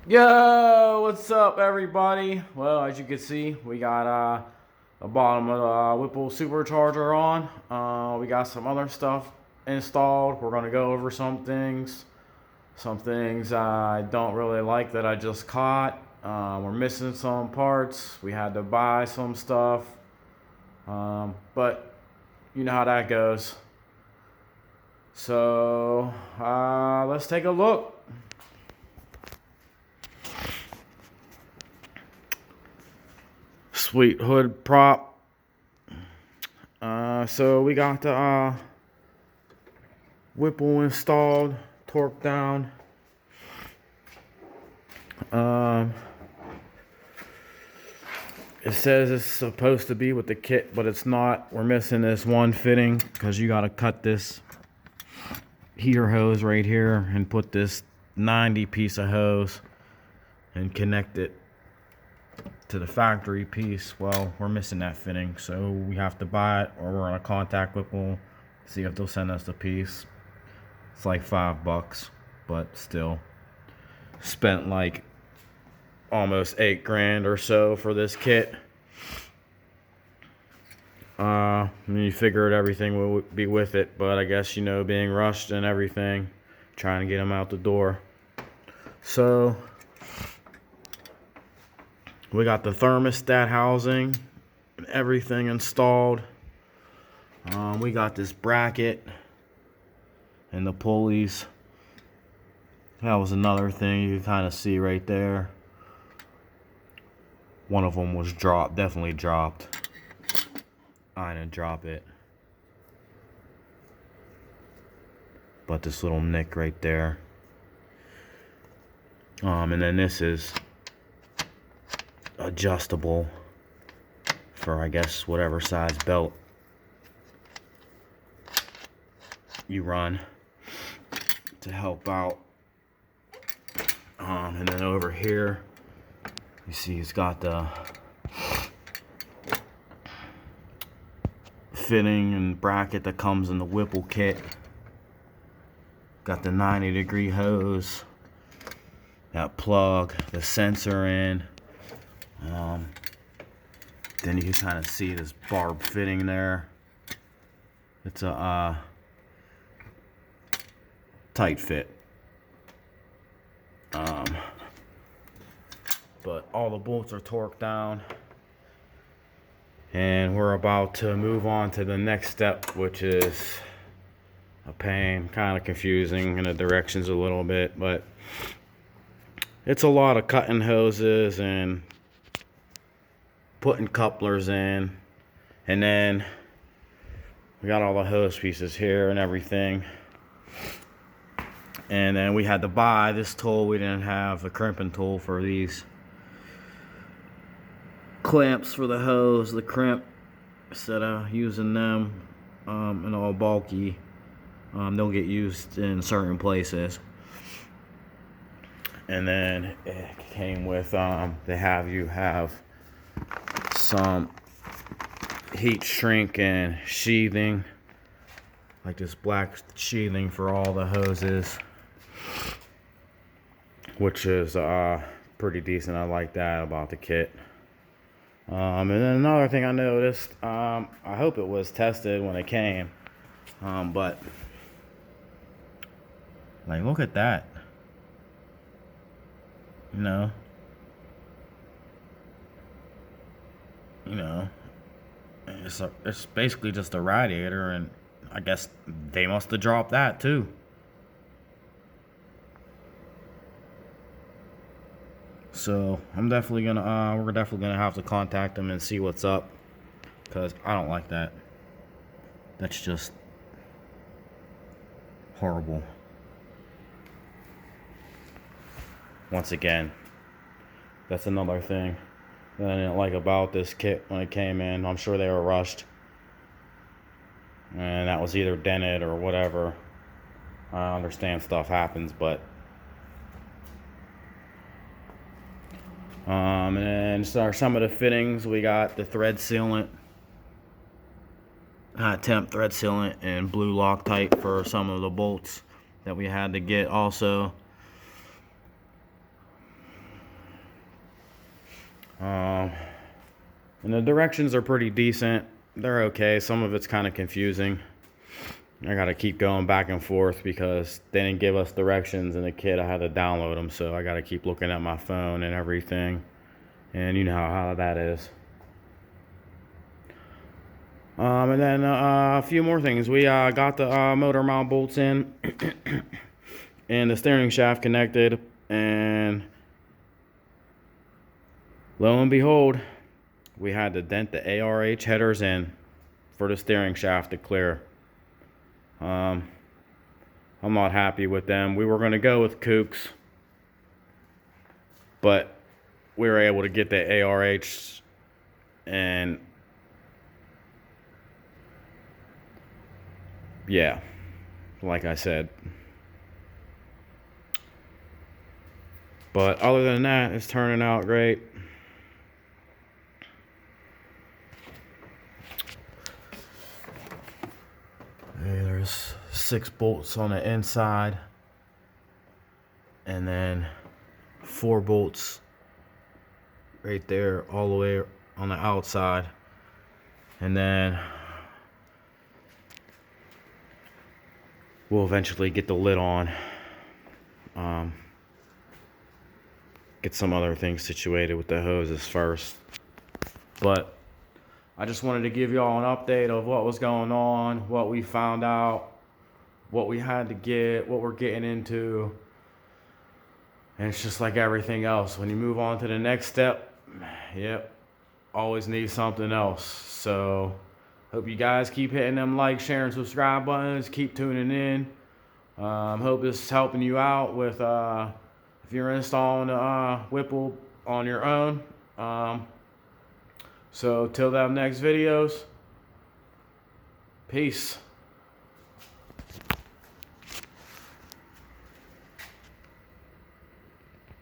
Yo, what's up, everybody? Well, as you can see, we got the bottom of the Whipple supercharger on. We got some other stuff installed. We're gonna go over some things. Some things I don't really like that I just caught. We're missing some parts. We had to buy some stuff. But you know how that goes. So let's take a look. Sweet hood prop. So we got the Whipple installed, torqued down. It says it's supposed to be with the kit, but it's not. We're missing this one fitting because you got to cut this heater hose right here and put this 90 piece of hose and connect it to the factory piece. Well, we're missing that fitting, so we have to buy it, or we're gonna contact Whipple, see if they'll send us the piece. It's like $5, but still spent like almost 8 grand or so for this kit. And you figured everything would be with it, but I guess, you know, being rushed and everything, trying to get them out the door. So we got the thermostat housing and everything installed. We got this bracket and the pulleys. That was another thing you can kind of see right there. One of them was dropped, definitely dropped. I didn't drop it. But this little nick right there. And then this is adjustable for, I guess, whatever size belt you run to help out. And then over here, you see it's got the fitting and bracket that comes in the Whipple kit. Got the 90-degree hose, that plug, the sensor in. Then you can kind of see this barb fitting there. It's a tight fit. But all the bolts are torqued down. And we're about to move on to the next step, which is a pain. Kind of confusing in the directions a little bit, but it's a lot of cutting hoses and putting couplers in. And then we got all the hose pieces here and everything. And then we had to buy this tool. We didn't have a crimping tool for these clamps for the hose, the crimp. Instead of using them and all bulky, they'll get used in certain places. And then it came with they have you have some heat shrink and sheathing, like this black sheathing for all the hoses, which is pretty decent. I like that about the kit. And then another thing I noticed, I hope it was tested when it came, but like, look at that. You know, it's basically just a radiator, and I guess they must have dropped that too. So I'm definitely gonna we're definitely gonna have to contact them and see what's up, because I don't like that. That's just horrible. Once again, that's another thing that I didn't like about this kit when it came in. I'm sure they were rushed, and that was either dented or whatever. I understand stuff happens, but and then some of the fittings, we got the thread sealant, temp thread sealant, and blue Loctite for some of the bolts that we had to get also. And the directions are pretty decent. They're okay. Some of it's kind of confusing. I got to keep going back and forth because they didn't give us directions in the kit. I had to download them, so I got to keep looking at my phone and everything. And you know how that is. And then a few more things. We got the motor mount bolts in and the steering shaft connected. And lo and behold, we had to dent the ARH headers in for the steering shaft to clear. I'm not happy with them. We were going to go with Kooks, but we were able to get the ARH, and yeah, like I said. But other than that, it's turning out great. Hey, there's 6 bolts on the inside, and then 4 bolts right there all the way on the outside. And then we'll eventually get the lid on. Get some other things situated with the hoses first. But I just wanted to give y'all an update of what was going on, what we found out, what we had to get, what we're getting into. And it's just like everything else. When you move on to the next step, yep, always need something else. So hope you guys keep hitting them like, share, and subscribe buttons. Keep tuning in. Hope this is helping you out with if you're installing a Whipple on your own. So till them next videos, peace.